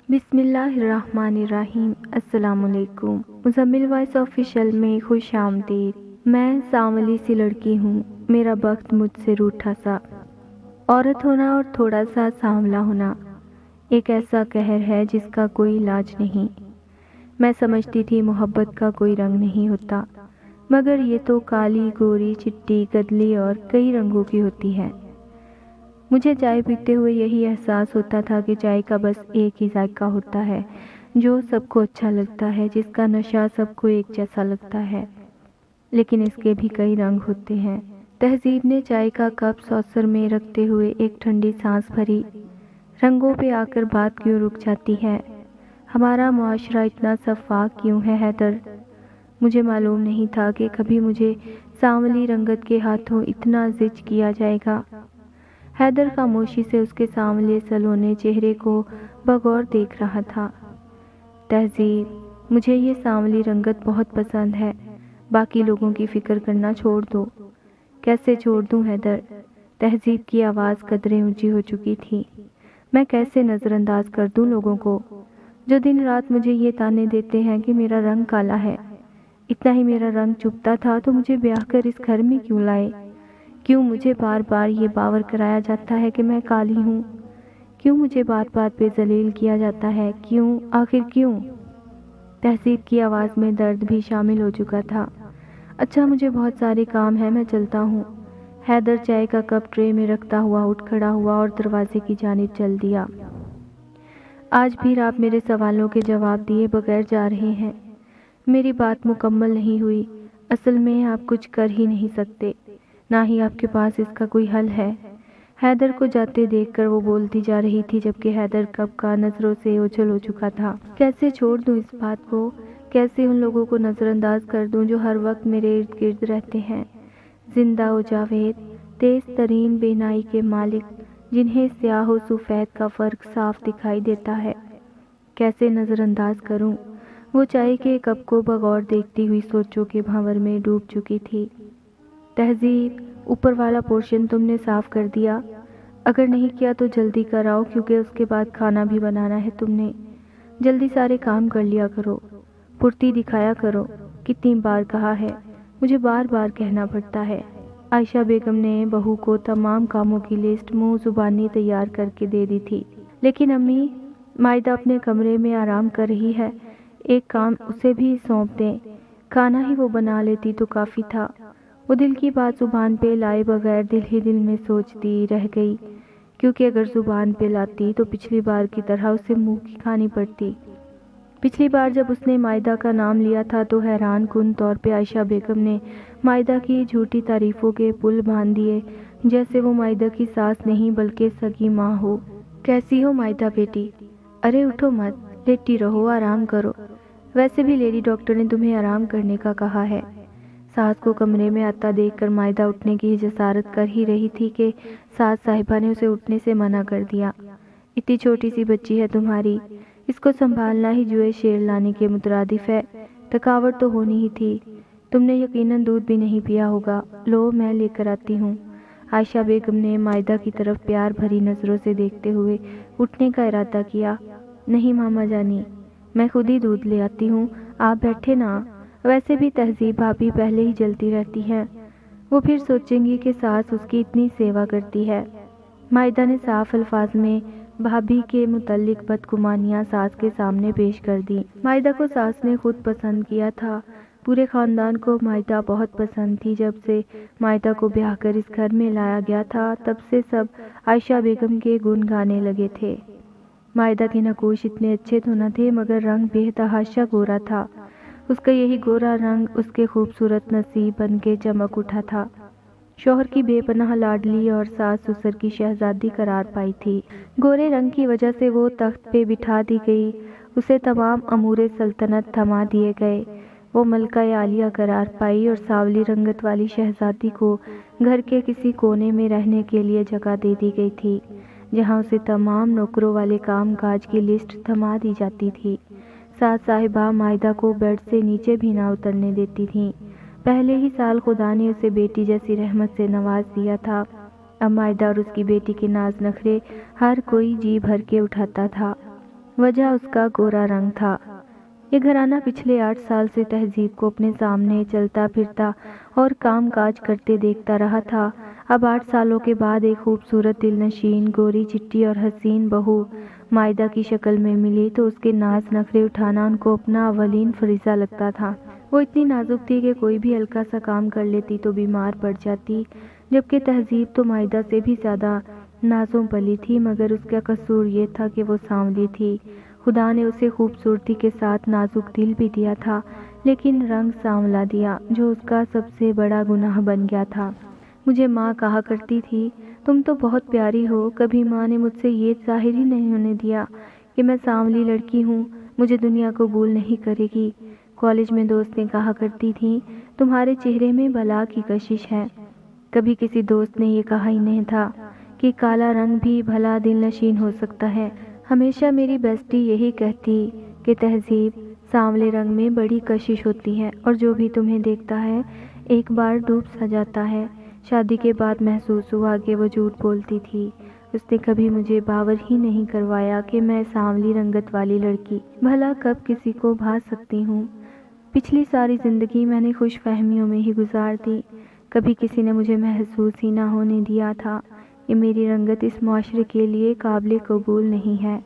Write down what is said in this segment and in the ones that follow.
بسم اللہ الرحمن الرحیم۔ السلام علیکم۔ مزمل وائس آفیشیل میں خوش آمدید۔ میں سانولی سی لڑکی ہوں، میرا وقت مجھ سے روٹھا سا۔ عورت ہونا اور تھوڑا سا سانولا ہونا ایک ایسا قہر ہے جس کا کوئی علاج نہیں۔ میں سمجھتی تھی محبت کا کوئی رنگ نہیں ہوتا، مگر یہ تو کالی، گوری، چٹی، گدلی اور کئی رنگوں کی ہوتی ہے۔ مجھے چائے پیتے ہوئے یہی احساس ہوتا تھا کہ چائے کا بس ایک ہی ذائقہ ہوتا ہے جو سب کو اچھا لگتا ہے، جس کا نشہ سب کو ایک جیسا لگتا ہے، لیکن اس کے بھی کئی رنگ ہوتے ہیں۔ تہذیب نے چائے کا کپ سوسر میں رکھتے ہوئے ایک ٹھنڈی سانس بھری۔ رنگوں پہ آ کر بات کیوں رک جاتی ہے؟ ہمارا معاشرہ اتنا شفاف کیوں ہے حیدر؟ مجھے معلوم نہیں تھا کہ کبھی مجھے سانولی رنگت کے ہاتھوں اتنا زچ کیا جائے گا۔ حیدر خاموشی سے اس کے سانولے سلونے چہرے کو بغور دیکھ رہا تھا۔ تہذیب، مجھے یہ سانولی رنگت بہت پسند ہے، باقی لوگوں کی فکر کرنا چھوڑ دو۔ کیسے چھوڑ دوں حیدر؟ تہذیب کی آواز قدرے اونچی ہو چکی تھی۔ میں کیسے نظر انداز کر دوں لوگوں کو جو دن رات مجھے یہ تانے دیتے ہیں کہ میرا رنگ کالا ہے؟ اتنا ہی میرا رنگ چبھتا تھا تو مجھے بیاہ کر اس گھر میں کیوں لائے؟ کیوں مجھے بار بار یہ باور کرایا جاتا ہے کہ میں کالی ہوں؟ کیوں مجھے بات بات پہ ذلیل کیا جاتا ہے؟ کیوں؟ آخر کیوں؟ تہذیب کی آواز میں درد بھی شامل ہو چکا تھا۔ اچھا، مجھے بہت سارے کام ہیں، میں چلتا ہوں۔ حیدر چائے کا کپ ٹرے میں رکھتا ہوا اٹھ کھڑا ہوا اور دروازے کی جانب چل دیا۔ آج بھی آپ میرے سوالوں کے جواب دیے بغیر جا رہے ہیں۔ میری بات مکمل نہیں ہوئی۔ اصل میں آپ کچھ کر ہی نہیں سکتے، نہ ہی آپ کے پاس اس کا کوئی حل ہے۔ حیدر کو جاتے دیکھ کر وہ بولتی جا رہی تھی جبکہ حیدر کب کا نظروں سے اوجھل ہو چکا تھا۔ کیسے چھوڑ دوں اس بات کو؟ کیسے ان لوگوں کو نظر انداز کر دوں جو ہر وقت میرے ارد گرد رہتے ہیں؟ زندہ و جاوید، تیز ترین بینائی کے مالک، جنہیں سیاہ و سفید کا فرق صاف دکھائی دیتا ہے۔ کیسے نظر انداز کروں؟ وہ چائے کے کپ کو بغور دیکھتی ہوئی سوچوں کے بھنور میں ڈوب چکی تھی۔ تہذیب، اوپر والا پورشن تم نے صاف کر دیا؟ اگر نہیں کیا تو جلدی کراؤ، کیونکہ اس کے بعد کھانا بھی بنانا ہے تم نے۔ جلدی سارے کام کر لیا کرو، پھرتی دکھایا کرو۔ کتنی بار کہا ہے، مجھے بار بار کہنا پڑتا ہے۔ عائشہ بیگم نے بہو کو تمام کاموں کی لسٹ منہ زبانی تیار کر کے دے دی تھی۔ لیکن امی، مائدہ اپنے کمرے میں آرام کر رہی ہے، ایک کام اسے بھی سونپ دیں، کھانا ہی وہ بنا لیتی تو کافی تھا۔ وہ دل کی بات زبان پہ لائے بغیر دل ہی دل میں سوچتی رہ گئی، کیونکہ اگر زبان پہ لاتی تو پچھلی بار کی طرح اسے منہ کی کھانی پڑتی۔ پچھلی بار جب اس نے مائدہ کا نام لیا تھا تو حیران کن طور پہ عائشہ بیگم نے مائدہ کی جھوٹی تعریفوں کے پل باندھ دیے، جیسے وہ مائدہ کی ساس نہیں بلکہ سگی ماں ہو۔ کیسی ہو مائدہ بیٹی؟ ارے اٹھو مت، لیٹی رہو، آرام کرو۔ ویسے بھی لیڈی ڈاکٹر نے تمہیں آرام کرنے کا کہا ہے۔ ساس کو کمرے میں آتا دیکھ کر مائدہ اٹھنے کی جسارت کر ہی رہی تھی کہ ساس صاحبہ نے اسے اٹھنے سے منع کر دیا۔ اتنی چھوٹی سی بچی ہے تمہاری، اس کو سنبھالنا ہی جوئے شیر لانے کے مترادف ہے، تھکاوٹ تو ہونی ہی تھی۔ تم نے یقیناً دودھ بھی نہیں پیا ہوگا، لو میں لے کر آتی ہوں۔ عائشہ بیگم نے مائدہ کی طرف پیار بھری نظروں سے دیکھتے ہوئے اٹھنے کا ارادہ کیا۔ نہیں ماما جانی، میں خود ہی دودھ لے آتی ہوں، آپ بیٹھے نا۔ ویسے بھی تہذیب بھابھی پہلے ہی جلتی رہتی ہے، وہ پھر سوچیں گی کہ ساس اس کی اتنی سیوا کرتی ہے۔ مائدہ نے صاف الفاظ میں بھابھی کے متعلق بدگمانیاں ساس کے سامنے پیش کر دی۔ مائدہ کو ساس نے خود پسند کیا تھا، پورے خاندان کو مائدہ بہت پسند تھی۔ جب سے مائدہ کو بیاہ کر اس گھر میں لایا گیا تھا تب سے سب عائشہ بیگم کے گن گانے لگے تھے۔ مائدہ کے نقوش اتنے اچھے تو نہ تھے مگر رنگ بے تحاشا گورا تھا۔ اس کا یہی گورا رنگ اس کے خوبصورت نصیب بن کے چمک اٹھا تھا۔ شوہر کی بے پناہ لاڈلی اور ساس سسر کی شہزادی قرار پائی تھی۔ گورے رنگ کی وجہ سے وہ تخت پہ بٹھا دی گئی، اسے تمام امور سلطنت تھما دیے گئے۔ وہ ملکہ عالیہ قرار پائی اور سانولی رنگت والی شہزادی کو گھر کے کسی کونے میں رہنے کے لیے جگہ دے دی گئی تھی، جہاں اسے تمام نوکروں والے کام کاج کی لسٹ تھما دی جاتی تھی۔ ساس صاحبہ مائدہ کو بیڈ سے نیچے بھی نہ اترنے دیتی تھیں۔ پہلے ہی سال خدا نے اسے بیٹی جیسی رحمت سے نواز دیا تھا۔ اب مائدہ اور اس کی بیٹی کے ناز نخرے ہر کوئی جی بھر کے اٹھاتا تھا۔ وجہ اس کا گورا رنگ تھا۔ یہ گھرانہ پچھلے 8 سال سے تہذیب کو اپنے سامنے چلتا پھرتا اور کام کاج کرتے دیکھتا رہا تھا۔ اب 8 سالوں کے بعد ایک خوبصورت دل نشین گوری چٹی اور حسین بہو مائدہ کی شکل میں ملی تو اس کے ناز نخرے اٹھانا ان کو اپنا اولین فریضہ لگتا تھا۔ وہ اتنی نازک تھی کہ کوئی بھی ہلکا سا کام کر لیتی تو بیمار پڑ جاتی، جبکہ تہذیب تو مائدہ سے بھی زیادہ نازوں پلی تھی، مگر اس کا قصور یہ تھا کہ وہ سانولی تھی۔ خدا نے اسے خوبصورتی کے ساتھ نازک دل بھی دیا تھا، لیکن رنگ سانولا دیا، جو اس کا سب سے بڑا گناہ بن گیا تھا۔ مجھے ماں کہا کرتی تھی، تم تو بہت پیاری ہو۔ کبھی ماں نے مجھ سے یہ ظاہر ہی نہیں ہونے دیا کہ میں سانولی لڑکی ہوں، مجھے دنیا قبول نہیں کرے گی۔ کالج میں دوستیں کہا کرتی تھیں، تمہارے چہرے میں بلا کی کشش ہے۔ کبھی کسی دوست نے یہ کہا ہی نہیں تھا کہ کالا رنگ بھی بھلا دل نشین ہو سکتا ہے۔ ہمیشہ میری بیسٹی یہی کہتی کہ تہذیب سانولے رنگ میں بڑی کشش ہوتی ہے اور جو بھی تمہیں دیکھتا ہے ایک بار ڈوب سا جاتا ہے۔ شادی کے بعد محسوس ہوا کہ وہ جھوٹ بولتی تھی۔ اس نے کبھی مجھے باور ہی نہیں کروایا کہ میں سانولی رنگت والی لڑکی بھلا کب کسی کو بھا سکتی ہوں۔ پچھلی ساری زندگی میں نے خوش فہمیوں میں ہی گزار دی۔ کبھی کسی نے مجھے محسوس ہی نہ ہونے دیا تھا کہ میری رنگت اس معاشرے کے لیے قابل قبول نہیں ہے۔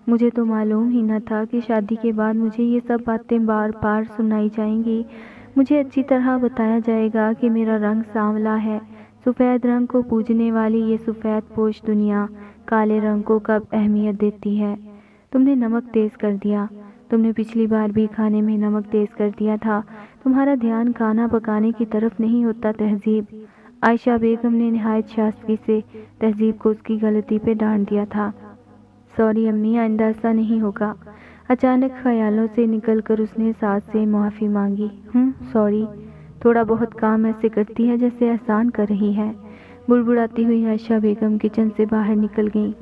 مجھے تو معلوم ہی نہ تھا کہ شادی کے بعد مجھے یہ سب باتیں بار بار سنائی جائیں گی۔ مجھے اچھی طرح بتایا جائے گا کہ میرا رنگ سانولا ہے۔ سفید رنگ کو پوجنے والی یہ سفید پوش دنیا کالے رنگ کو کب اہمیت دیتی ہے۔ تم نے نمک تیز کر دیا۔ تم نے پچھلی بار بھی کھانے میں نمک تیز کر دیا تھا۔ تمہارا دھیان کھانا پکانے کی طرف نہیں ہوتا تہذیب۔ عائشہ بیگم نے نہایت شائستگی سے تہذیب کو اس کی غلطی پہ ڈانٹ دیا تھا۔ سوری امی، آئندہ ایسا نہیں ہوگا۔ اچانک خیالوں سے نکل کر اس نے ساس سے معافی مانگی۔ سوری، تھوڑا بہت کام ایسے کرتی ہے جیسے احسان کر رہی ہے۔ بڑبڑاتی ہوئی عائشہ بیگم کچن سے باہر نکل گئیں۔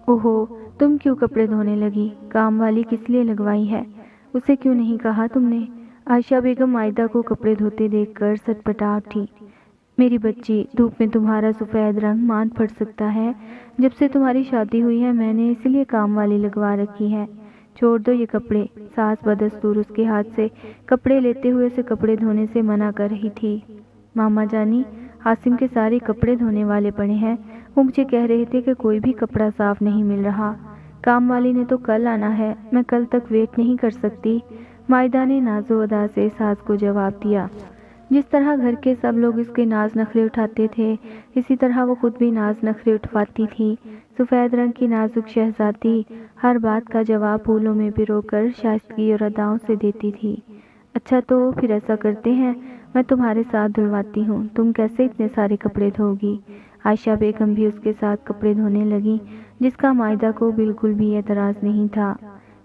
اوہو، تم کیوں کپڑے دھونے لگی؟ کام والی کس لیے لگوائی ہے؟ اسے کیوں نہیں کہا تم نے؟ عائشہ بیگم مائدہ کو کپڑے دھوتے دیکھ کر سٹپٹا اٹھی۔ میری بچی، دھوپ میں تمہارا سفید رنگ مان پھٹ سکتا ہے۔ جب سے تمہاری شادی ہوئی ہے میں نے اس لیے کام والی لگوا رکھی ہے۔ چھوڑ دو یہ کپڑے۔ ساس بدستور اس کے ہاتھ سے کپڑے لیتے ہوئے اسے کپڑے دھونے سے منع کر رہی تھی۔ ماما جانی، عاصم کے سارے کپڑے دھونے والے پڑے ہیں۔ وہ مجھے کہہ رہے تھے کہ کوئی بھی کپڑا صاف نہیں مل رہا۔ کام والی نے تو کل آنا ہے، میں کل تک ویٹ نہیں کر سکتی۔ مائدہ نے ناز و ادا سے ساس کو جواب دیا۔ جس طرح گھر کے سب لوگ اس کے ناز نخرے اٹھاتے تھے، اسی طرح وہ خود بھی ناز نخرے اٹھواتی تھی۔ سفید رنگ کی نازک شہزادی ہر بات کا جواب پھولوں میں پرو کر شائستگی اور اداؤں سے دیتی تھی۔ اچھا تو پھر ایسا کرتے ہیں، میں تمہارے ساتھ دھلواتی ہوں۔ تم کیسے اتنے سارے کپڑے دھو گی؟ عائشہ بیگم بھی اس کے ساتھ کپڑے دھونے لگی، جس کا مائدہ کو بالکل بھی اعتراض نہیں تھا۔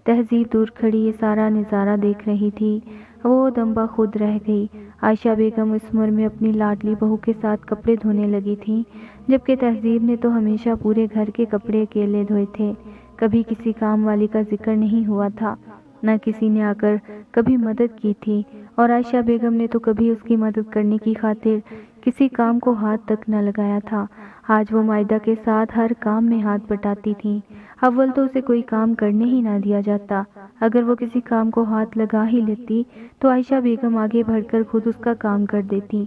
تہذیب دور کھڑی یہ سارا نظارہ دیکھ رہی تھی۔ وہ دمبا خود رہ گئی۔ عائشہ بیگم اس عمر میں اپنی لاڈلی بہو کے ساتھ کپڑے دھونے لگی تھیں، جبکہ تہذیب نے تو ہمیشہ پورے گھر کے کپڑے اکیلے دھوئے تھے۔ کبھی کسی کام والی کا ذکر نہیں ہوا تھا، نہ کسی نے آ کر کبھی مدد کی تھی، اور عائشہ بیگم نے تو کبھی اس کی مدد کرنے کی خاطر کسی کام کو ہاتھ تک نہ لگایا تھا۔ آج وہ مائدہ کے ساتھ ہر کام میں ہاتھ بٹاتی تھیں۔ اول تو اسے کوئی کام کرنے ہی نہ دیا جاتا۔ اگر وہ کسی کام کو ہاتھ لگا ہی لیتی تو عائشہ بیگم آگے بڑھ کر خود اس کا کام کر دیتی۔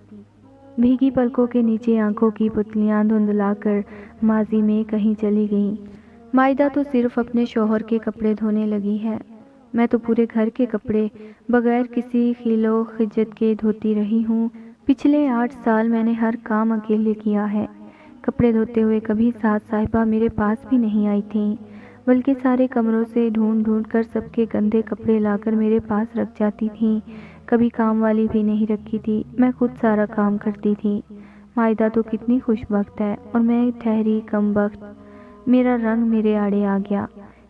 بھیگی پلکوں کے نیچے آنکھوں کی پتلیاں دھندلا کر ماضی میں کہیں چلی گئیں۔ مائدہ تو صرف اپنے شوہر کے کپڑے دھونے لگی ہے، میں تو پورے گھر کے کپڑے بغیر کسی خیل و خجت کے دھوتی رہی ہوں۔ پچھلے 8 سال میں نے ہر کام اکیلے کیا ہے۔ کپڑے دھوتے ہوئے کبھی ساس صاحبہ میرے پاس بھی نہیں آئی تھیں، بلکہ سارے کمروں سے ڈھونڈ ڈھونڈ کر سب کے گندے کپڑے لا کر میرے پاس رکھ جاتی تھیں۔ کبھی کام والی بھی نہیں رکھی تھی، میں خود سارا کام کرتی تھی۔ مائدہ تو کتنی خوش بخت ہے اور میں ٹھہری کم بخت۔ میرا رنگ میرے آڑے آ گیا۔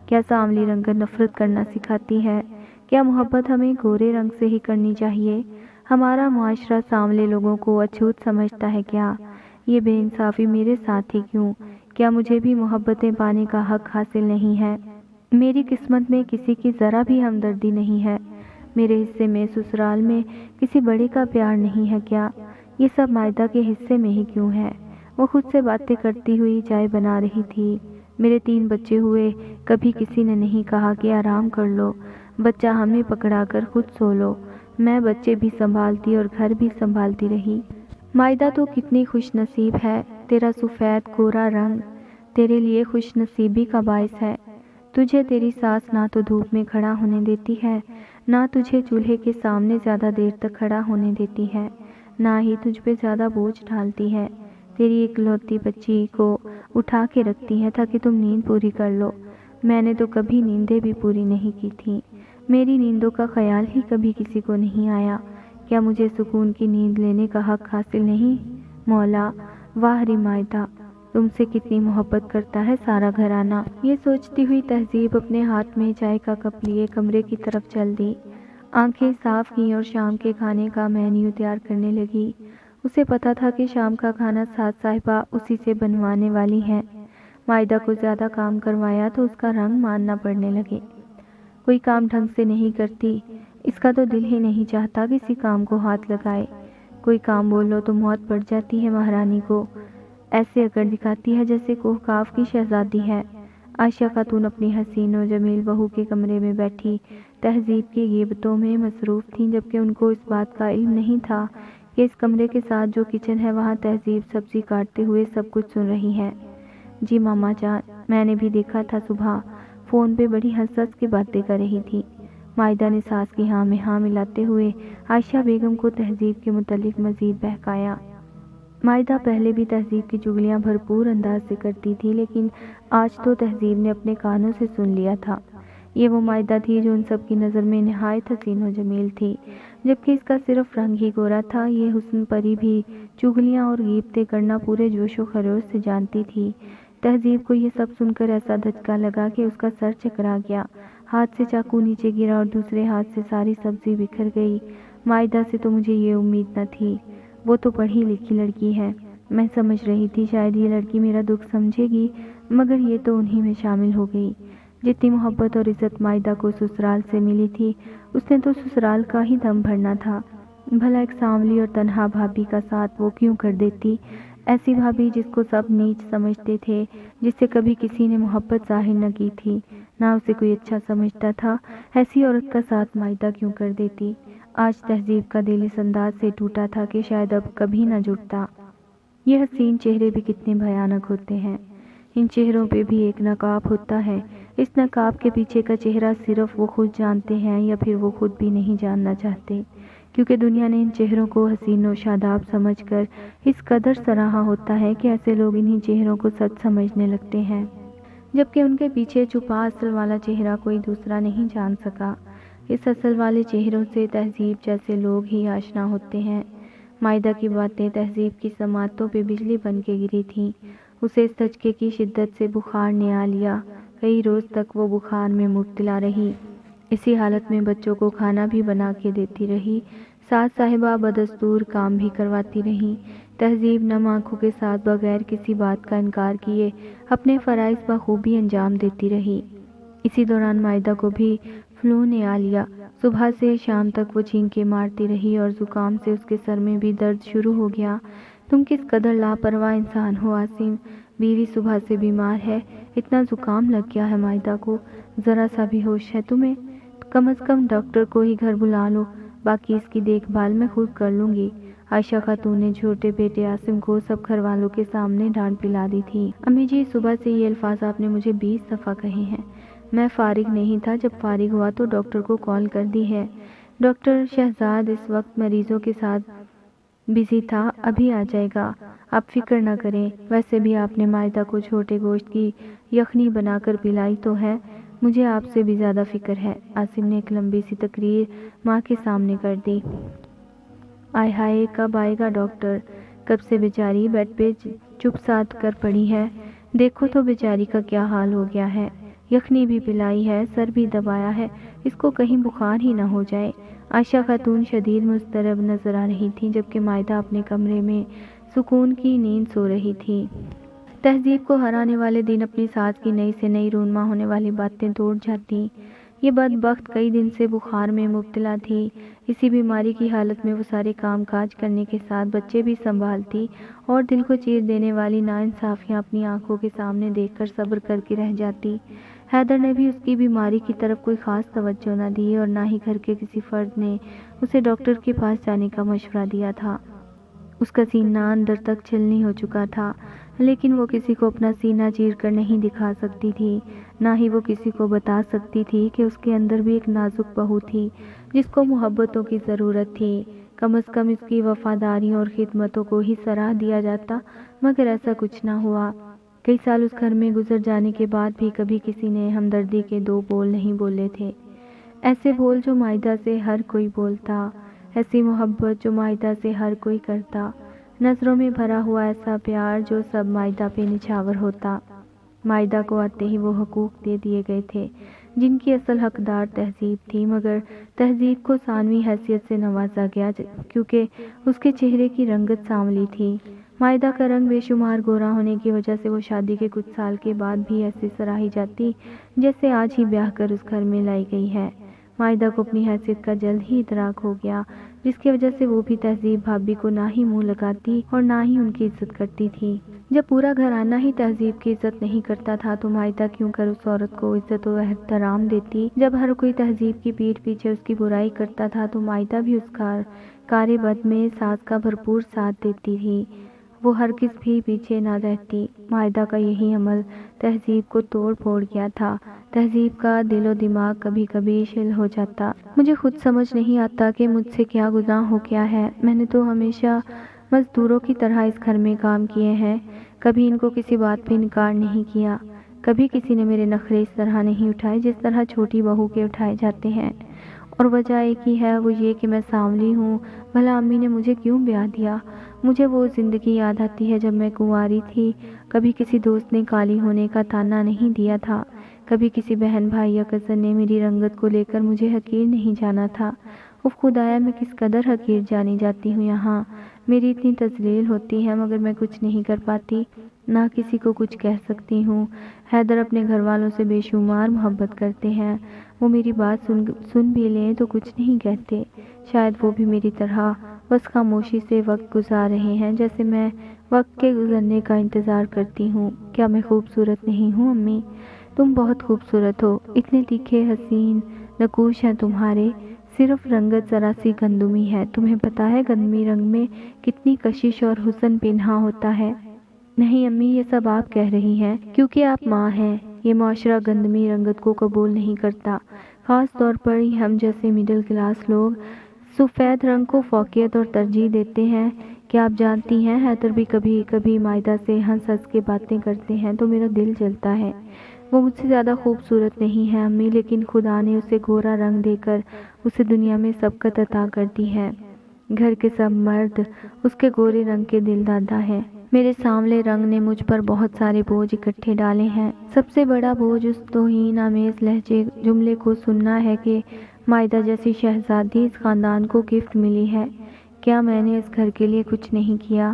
کیا سانولی رنگت نفرت کرنا سکھاتی ہے؟ کیا محبت ہمیں گورے رنگ سے ہی کرنی چاہیے؟ ہمارا معاشرہ سانولے لوگوں کو اچھوت سمجھتا ہے کیا؟ یہ بے انصافی میرے ساتھ ہی کیوں؟ کیا مجھے بھی محبتیں پانے کا حق حاصل نہیں ہے؟ میری قسمت میں کسی کی ذرا بھی ہمدردی نہیں ہے؟ میرے حصے میں سسرال میں کسی بڑے کا پیار نہیں ہے کیا؟ یہ سب مائدہ کے حصے میں ہی کیوں ہے؟ وہ خود سے باتیں کرتی ہوئی چائے بنا رہی تھی۔ میرے 3 بچے ہوئے کبھی کسی نے نہیں کہا کہ آرام کر لو، بچہ ہمیں پکڑا کر خود سو لو۔ میں بچے بھی سنبھالتی اور گھر بھی سنبھالتی رہی۔ مائدہ تو کتنی خوش نصیب ہے، تیرا سفید گورا رنگ تیرے لیے خوش نصیبی کا باعث ہے۔ تجھے تیری ساس نہ تو دھوپ میں کھڑا ہونے دیتی ہے، نہ تجھے چولہے کے سامنے زیادہ دیر تک کھڑا ہونے دیتی ہے، نہ ہی تجھ پہ زیادہ بوجھ ڈالتی ہے۔ تیری اکلوتی بچی کو اٹھا کے رکھتی ہے تاکہ تم نیند پوری کر لو۔ میں نے تو کبھی نیندیں بھی پوری نہیں کی تھی، میری نیندوں کا خیال ہی کبھی کسی کو نہیں آیا۔ کیا مجھے سکون کی نیند لینے کا حق حاصل نہیں؟ مولا، واہ رے مائدہ، تم سے کتنی محبت کرتا ہے سارا گھرانہ۔ یہ سوچتی ہوئی تہذیب اپنے ہاتھ میں چائے کا کپ لیے کمرے کی طرف چل دی، آنکھیں صاف کی اور شام کے کھانے کا مینیو تیار کرنے لگی۔ اسے پتا تھا کہ شام کا کھانا ساس صاحبہ اسی سے بنوانے والی ہیں۔ مائدہ کو زیادہ کام کروایا تو اس کا رنگ ماننا پڑنے لگے۔ کوئی کام ڈھنگ سے نہیں کرتی، اس کا تو دل ہی نہیں چاہتا کسی کام کو ہاتھ لگائے۔ کوئی کام بولو تو موت پڑ جاتی ہے مہارانی کو، ایسے اکڑ دکھاتی ہے جیسے کوہکاف کی شہزادی ہے۔ عائشہ خاتون اپنی حسین و جمیل بہو کے کمرے میں بیٹھی تہذیب کی غیبتوں میں مصروف تھیں، جبکہ ان کو اس بات کا علم نہیں تھا کہ اس کمرے کے ساتھ جو کچن ہے وہاں تہذیب سبزی کاٹتے ہوئے سب کچھ سن رہی ہے۔ جی ماما جان، میں نے بھی دیکھا تھا، صبح فون پہ بڑی ہنس ہنس کے باتیں کر رہی تھی۔ مائدہ نے ساس کی ہاں میں ہاں ملاتے ہوئے عائشہ بیگم کو تہذیب کے متعلق مزید بہکایا۔ مائدہ پہلے بھی تہذیب کی چغلیاں بھرپور انداز سے کرتی تھی، لیکن آج تو تہذیب نے اپنے کانوں سے سن لیا تھا۔ یہ وہ مائدہ تھی جو ان سب کی نظر میں نہایت حسین و جمیل تھی، جبکہ اس کا صرف رنگ ہی گورا تھا۔ یہ حسن پری بھی چغلیاں اور غیبتیں کرنا پورے جوش و خروش سے جانتی تھی۔ تہذیب کو یہ سب سن کر ایسا دھچکا لگا کہ اس کا سر چکرا گیا، ہاتھ سے چاقو نیچے گرا اور دوسرے ہاتھ سے ساری سبزی بکھر گئی۔ مائدہ سے تو مجھے یہ امید نہ تھی، وہ تو پڑھی لکھی لڑکی ہے، میں سمجھ رہی تھی شاید یہ لڑکی میرا دکھ سمجھے گی، مگر یہ تو انہی میں شامل ہو گئی۔ جتنی محبت اور عزت مائدہ کو سسرال سے ملی تھی، اس نے تو سسرال کا ہی دم بھرنا تھا۔ بھلا ایک سانولی اور تنہا بھابھی کا ساتھ وہ کیوں کر دیتی؟ ایسی بھابھی جس کو سب نیچ سمجھتے تھے، جس سے کبھی کسی نے محبت ظاہر نہ کی تھی، نہ اسے کوئی اچھا سمجھتا تھا، ایسی عورت کا ساتھ مائدہ کیوں کر دیتی؟ آج تہذیب کا دل اس انداز سے ٹوٹا تھا کہ شاید اب کبھی نہ جڑتا۔ یہ حسین چہرے بھی کتنے بھیانک ہوتے ہیں، ان چہروں پہ بھی ایک نقاب ہوتا ہے۔ اس نقاب کے پیچھے کا چہرہ صرف وہ خود جانتے ہیں یا پھر وہ خود بھی نہیں جاننا چاہتے، کیونکہ دنیا نے ان چہروں کو حسین و شاداب سمجھ کر اس قدر سراہا ہوتا ہے کہ ایسے لوگ انہی چہروں کو سچ سمجھنے لگتے ہیں، جبکہ ان کے پیچھے چھپا اصل والا چہرہ کوئی دوسرا نہیں جان سکا۔ اس اصل والے چہروں سے تہذیب جیسے لوگ ہی آشنا ہوتے ہیں۔ مائدہ کی باتیں تہذیب کی سماعتوں پہ بجلی بن کے گری تھیں۔ اسے اس دھچکے کی شدت سے بخار نے آ لیا، کئی روز تک وہ بخار میں مبتلا رہی۔ اسی حالت میں بچوں کو کھانا بھی بنا کے دیتی رہی، ساس صاحبہ بدستور کام بھی کرواتی رہیں۔ تہذیب نم آنکھوں کے ساتھ بغیر کسی بات کا انکار کیے اپنے فرائض بخوبی انجام دیتی رہی۔ اسی دوران مائدہ کو بھی فلو نے آ لیا۔ صبح سے شام تک وہ چھینکیں مارتی رہی اور زکام سے اس کے سر میں بھی درد شروع ہو گیا۔ تم کس قدر لاپرواہ انسان ہو عاصم، بیوی صبح سے بیمار ہے، اتنا زکام لگ گیا ہے مائدہ کو، ذرا سا بھی ہوش ہے تمہیں؟ کم از کم ڈاکٹر کو ہی گھر بلا لو، باقی اس کی دیکھ بھال میں خود کر لوں گی۔ عائشہ خاتون نے چھوٹے بیٹے عاصم کو سب گھر والوں کے سامنے ڈانٹ پلا دی تھی۔ امی جی، صبح سے یہ الفاظ آپ نے مجھے 20 دفعہ کہے ہیں، میں فارغ نہیں تھا، جب فارغ ہوا تو ڈاکٹر کو کال کر دی ہے۔ ڈاکٹر شہزاد اس وقت مریضوں کے ساتھ بزی تھا، ابھی آ جائے گا، آپ فکر نہ کریں۔ ویسے بھی آپ نے مائدہ کو چھوٹے گوشت کی یخنی بنا کر پلائی تو ہے، مجھے آپ سے بھی زیادہ فکر ہے۔ عاصم نے ایک لمبی سی تقریر ماں کے سامنے کر دی۔ آئے ہائے، کب آئے گا ڈاکٹر؟ کب سے بیچاری بیڈ پہ چپ سادھ کر پڑی ہے، دیکھو تو بیچاری کا کیا حال ہو گیا ہے، یخنی بھی پلائی ہے، سر بھی دبایا ہے، اس کو کہیں بخار ہی نہ ہو جائے۔ عائشہ خاتون شدید مضطرب نظر آ رہی تھیں، جبکہ مائدہ اپنے کمرے میں سکون کی نیند سو رہی تھی۔ تہذیب کو ہر آنے والے دن اپنی ساس کی نئی سے نئی رونما ہونے والی باتیں توڑ جاتی۔ یہ بدبخت کئی دن سے بخار میں مبتلا تھی۔ اسی بیماری کی حالت میں وہ سارے کام کاج کرنے کے ساتھ بچے بھی سنبھالتی اور دل کو چیر دینے والی ناانصافیاں اپنی آنکھوں کے سامنے دیکھ کر صبر کر کے رہ جاتی۔ حیدر نے بھی اس کی بیماری کی طرف کوئی خاص توجہ نہ دی اور نہ ہی گھر کے کسی فرد نے اسے ڈاکٹر کے پاس جانے کا مشورہ دیا تھا۔ اس کا سینہ اندر تک چھلنی ہو چکا تھا، لیکن وہ کسی کو اپنا سینہ چیر کر نہیں دکھا سکتی تھی، نہ ہی وہ کسی کو بتا سکتی تھی کہ اس کے اندر بھی ایک نازک بہو تھی جس کو محبتوں کی ضرورت تھی۔ کم از کم اس کی وفاداری اور خدمتوں کو ہی سراہ دیا جاتا، مگر ایسا کچھ نہ ہوا۔ کئی سال اس گھر میں گزر جانے کے بعد بھی کبھی کسی نے ہمدردی کے دو بول نہیں بولے تھے، ایسے بول جو مائدہ سے ہر کوئی بولتا، ایسی محبت جو مائدہ سے ہر کوئی کرتا، نظروں میں بھرا ہوا ایسا پیار جو سب مائدہ پہ نچھاور ہوتا۔ مائدہ کو آتے ہی وہ حقوق دے دیے گئے تھے جن کی اصل حقدار تہذیب تھی، مگر تہذیب کو ثانوی حیثیت سے نوازا گیا کیونکہ اس کے چہرے کی رنگت سانولی تھی۔ مائدہ کا رنگ بے شمار گورا ہونے کی وجہ سے وہ شادی کے کچھ سال کے بعد بھی ایسے سراہی جاتی جیسے آج ہی بیاہ کر اس گھر میں لائی گئی ہے۔ مائدہ کو اپنی حیثیت کا جلد ہی ادراک ہو گیا، جس کی وجہ سے وہ بھی تہذیب بھابی کو نہ ہی منہ لگاتی اور نہ ہی ان کی عزت کرتی تھی۔ جب پورا گھرانہ ہی تہذیب کی عزت نہیں کرتا تھا تو مائدہ کیوں کر اس عورت کو عزت و احترام دیتی؟ جب ہر کوئی تہذیب کی پیٹھ پیچھے اس کی برائی کرتا تھا تو مائدہ بھی اس کار بد میں ساز کا بھرپور ساتھ دیتی تھی، وہ ہرگز بھی پیچھے نہ رہتی۔ مائدہ کا یہی عمل تہذیب کو توڑ پھوڑ گیا تھا، تہذیب کا دل و دماغ کبھی کبھی شل ہو جاتا۔ مجھے خود سمجھ نہیں آتا کہ مجھ سے کیا گناہ ہو گیا ہے، میں نے تو ہمیشہ مزدوروں کی طرح اس گھر میں کام کیے ہیں، کبھی ان کو کسی بات پہ انکار نہیں کیا، کبھی کسی نے میرے نخرے اس طرح نہیں اٹھائے جس طرح چھوٹی بہو کے اٹھائے جاتے ہیں، اور وجہ ایک ہی ہے، وہ یہ کہ میں سانولی ہوں۔ بھلا امی نے مجھے کیوں بیاہ دیا؟ مجھے وہ زندگی یاد آتی ہے جب میں کنواری تھی، کبھی کسی دوست نے کالی ہونے کا تانا نہیں دیا تھا، کبھی کسی بہن بھائی یا کزن نے میری رنگت کو لے کر مجھے حقیر نہیں جانا تھا۔ اف خدایا، میں کس قدر حقیر جانی جاتی ہوں یہاں، میری اتنی تذلیل ہوتی ہے مگر میں کچھ نہیں کر پاتی، نہ کسی کو کچھ کہہ سکتی ہوں۔ حیدر اپنے گھر والوں سے بے شمار محبت کرتے ہیں، وہ میری بات سن بھی لیں تو کچھ نہیں کہتے، شاید وہ بھی میری طرح بس خاموشی سے وقت گزار رہے ہیں جیسے میں وقت کے گزرنے کا انتظار کرتی ہوں۔ کیا میں خوبصورت نہیں ہوں امی؟ تم بہت خوبصورت ہو، اتنے تیکھے حسین نقوش ہیں تمہارے، صرف رنگت ذرا سی گندمی ہے۔ تمہیں پتہ ہے گندمی رنگ میں کتنی کشش اور حسن پنہاں ہوتا ہے؟ نہیں امی، یہ سب آپ کہہ رہی ہیں کیونکہ آپ ماں ہیں۔ یہ معاشرہ گندمی رنگت کو قبول نہیں کرتا، خاص طور پر ہم جیسے مڈل کلاس لوگ سفید رنگ کو فوقیت اور ترجیح دیتے ہیں۔ کیا آپ جانتی ہیں، حیدر بھی کبھی کبھی مائدہ سے ہنس ہنس کے باتیں کرتے ہیں تو میرا دل جلتا ہے۔ وہ مجھ سے زیادہ خوبصورت نہیں ہے امی، لیکن خدا نے اسے گورا رنگ دے کر اسے دنیا میں سبقت عطا کر دی ہے۔ گھر کے سب مرد اس کے گورے رنگ کے دل دادا ہیں۔ میرے سانولے رنگ نے مجھ پر بہت سارے بوجھ اکٹھے ڈالے ہیں۔ سب سے بڑا بوجھ اس توہین آمیز لہجے جملے کو سننا ہے کہ مائدہ جیسی شہزادی اس خاندان کو گفٹ ملی ہے۔ کیا میں نے اس گھر کے لیے کچھ نہیں کیا؟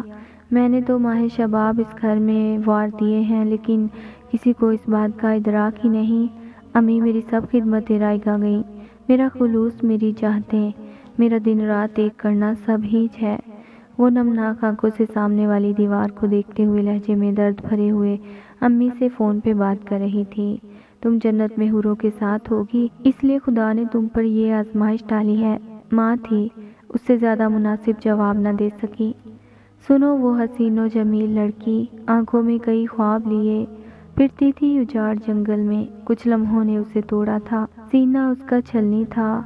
میں نے تو ماہ شباب اس گھر میں وار دیے ہیں، لیکن کسی کو اس بات کا ادراک ہی نہیں۔ امی، میری سب خدمتیں رائگاں گئیں، میرا خلوص، میری چاہتیں، میرا دن رات ایک کرنا سب ہیچ ہے۔ وہ نمناک آنکھوں سے سامنے والی دیوار کو دیکھتے ہوئے لہجے میں درد بھرے ہوئے امی سے فون پہ بات کر رہی تھی۔ تم جنت میں حوروں کے ساتھ ہوگی، اس لیے خدا نے تم پر یہ آزمائش ڈالی ہے۔ ماں تھی، اس سے زیادہ مناسب جواب نہ دے سکی۔ سنو، وہ حسین و جمیل لڑکی آنکھوں میں کئی خواب لیے پھرتی تھی اجاڑ جنگل میں، کچھ لمحوں نے اسے توڑا تھا، سینہ اس کا چھلنی تھا،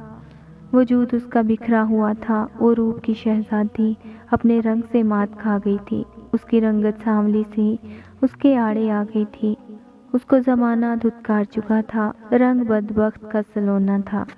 وجود اس کا بکھرا ہوا تھا، وہ روپ کی شہزادی اپنے رنگ سے مات کھا گئی تھی، اس کی رنگت سانولی سی اس کے آڑے آ گئی تھی، اس کو زمانہ دھتکار چکا تھا، رنگ بدبخت کا سلونا تھا۔